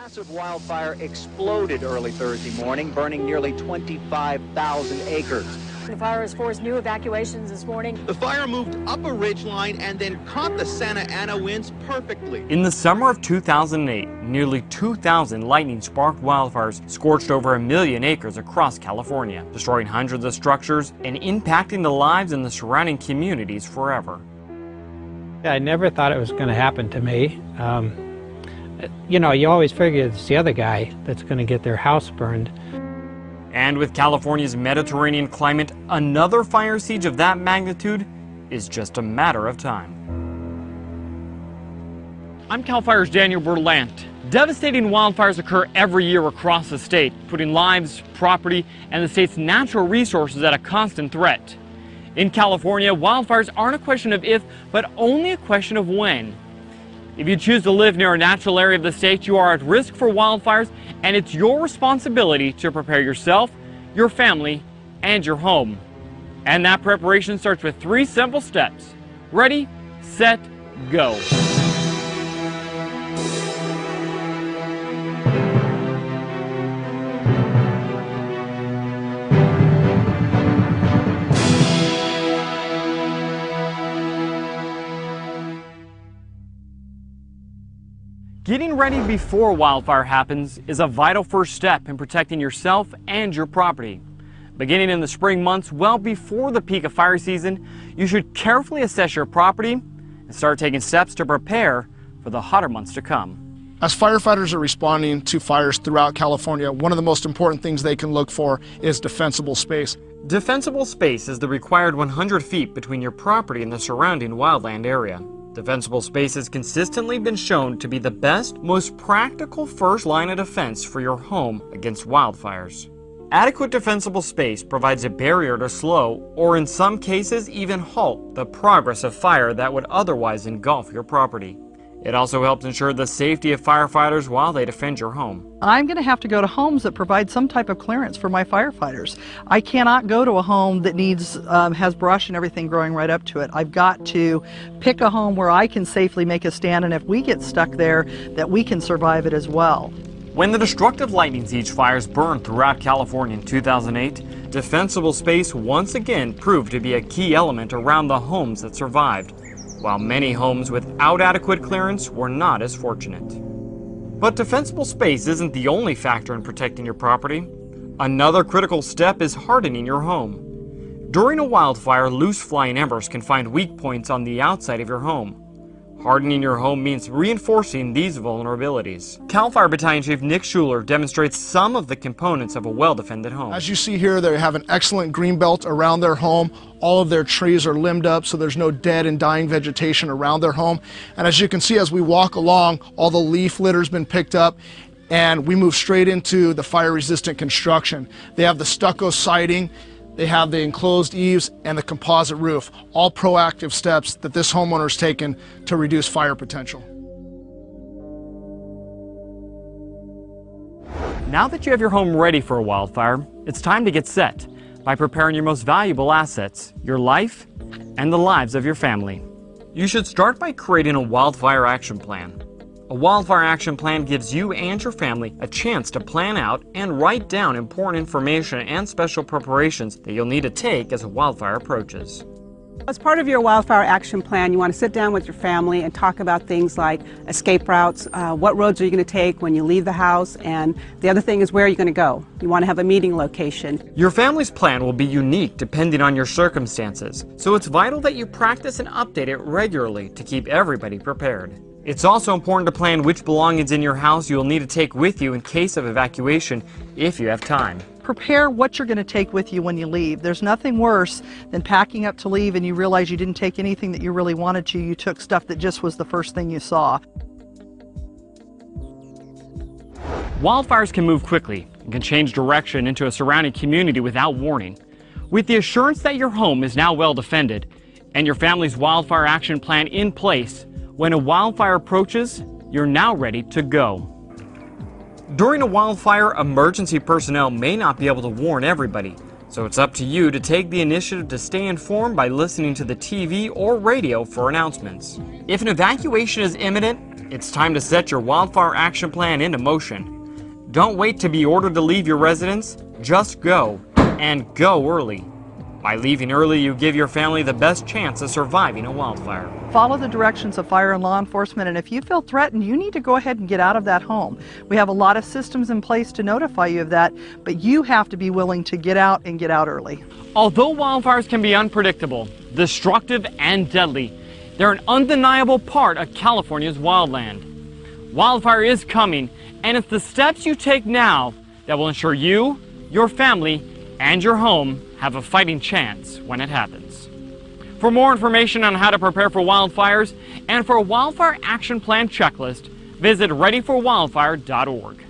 Massive wildfire exploded early Thursday morning, burning nearly 25,000 acres. The fire has forced new evacuations this morning. The fire moved up a ridge line and then caught the Santa Ana winds perfectly. In the summer of 2008, nearly 2,000 lightning-sparked wildfires scorched over 1 million acres across California, destroying hundreds of structures and impacting the lives in the surrounding communities forever. I never thought it was going to happen to me. You know, you always figure it's the other guy that's going to get their house burned. And with California's Mediterranean climate, another fire siege of that magnitude is just a matter of time. I'm CAL FIRE's Daniel Berlant. Devastating wildfires occur every year across the state, putting lives, property, and the state's natural resources at a constant threat. In California, wildfires aren't a question of if, but only a question of when. If you choose to live near a natural area of the state, you are at risk for wildfires, and it's your responsibility to prepare yourself, your family, and your home. And that preparation starts with 3 simple steps. Ready, set, go. Getting ready before a wildfire happens is a vital first step in protecting yourself and your property. Beginning in the spring months, well before the peak of fire season, you should carefully assess your property and start taking steps to prepare for the hotter months to come. As firefighters are responding to fires throughout California, one of the most important things they can look for is defensible space. Defensible space is the required 100 feet between your property and the surrounding wildland area. Defensible space has consistently been shown to be the best, most practical first line of defense for your home against wildfires. Adequate defensible space provides a barrier to slow, or in some cases even halt, the progress of fire that would otherwise engulf your property. It also helps ensure the safety of firefighters while they defend your home. I'm going to have to go to homes that provide some type of clearance for my firefighters. I cannot go to a home that has brush and everything growing right up to it. I've got to pick a home where I can safely make a stand, and if we get stuck there, that we can survive it as well. When the destructive lightning siege fires burned throughout California in 2008, defensible space once again proved to be a key element around the homes that survived, while many homes without adequate clearance were not as fortunate. But defensible space isn't the only factor in protecting your property. Another critical step is hardening your home. During a wildfire, loose flying embers can find weak points on the outside of your home. Hardening your home means reinforcing these vulnerabilities. CAL FIRE Battalion Chief Nick Schuler demonstrates some of the components of a well-defended home. As you see here, they have an excellent green belt around their home. All of their trees are limbed up, so there's no dead and dying vegetation around their home. And as you can see, as we walk along, all the leaf litter's been picked up, and we move straight into the fire-resistant construction. They have the stucco siding, they have the enclosed eaves, and the composite roof, all proactive steps that this homeowner's taken to reduce fire potential. Now that you have your home ready for a wildfire, it's time to get set by preparing your most valuable assets, your life and the lives of your family. You should start by creating a wildfire action plan. A wildfire action plan gives you and your family a chance to plan out and write down important information and special preparations that you'll need to take as a wildfire approaches. As part of your wildfire action plan, you want to sit down with your family and talk about things like escape routes, what roads are you going to take when you leave the house, and the other thing is where are you going to go. You want to have a meeting location. Your family's plan will be unique depending on your circumstances, so it's vital that you practice and update it regularly to keep everybody prepared. It's also important to plan which belongings in your house you'll need to take with you in case of evacuation if you have time. Prepare what you're going to take with you when you leave. There's nothing worse than packing up to leave and you realize you didn't take anything that you really wanted to. You took stuff that just was the first thing you saw. Wildfires can move quickly and can change direction into a surrounding community without warning. With the assurance that your home is now well defended and your family's wildfire action plan in place, when a wildfire approaches, you're now ready to go. During a wildfire, emergency personnel may not be able to warn everybody, So it's up to you to take the initiative to stay informed by listening to the TV or radio for announcements. If an evacuation is imminent, it's time to set your wildfire action plan into motion. Don't wait to be ordered to leave your residence. Just go, and go early. By leaving early, you give your family the best chance of surviving a wildfire. Follow the directions of fire and law enforcement, and if you feel threatened, you need to go ahead and get out of that home. We have a lot of systems in place to notify you of that, but you have to be willing to get out and get out early. Although wildfires can be unpredictable, destructive, and deadly, they're an undeniable part of California's wildland. Wildfire is coming, and it's the steps you take now that will ensure you, your family, and your home have a fighting chance when it happens. For more information on how to prepare for wildfires and for a wildfire action plan checklist, visit readyforwildfire.org.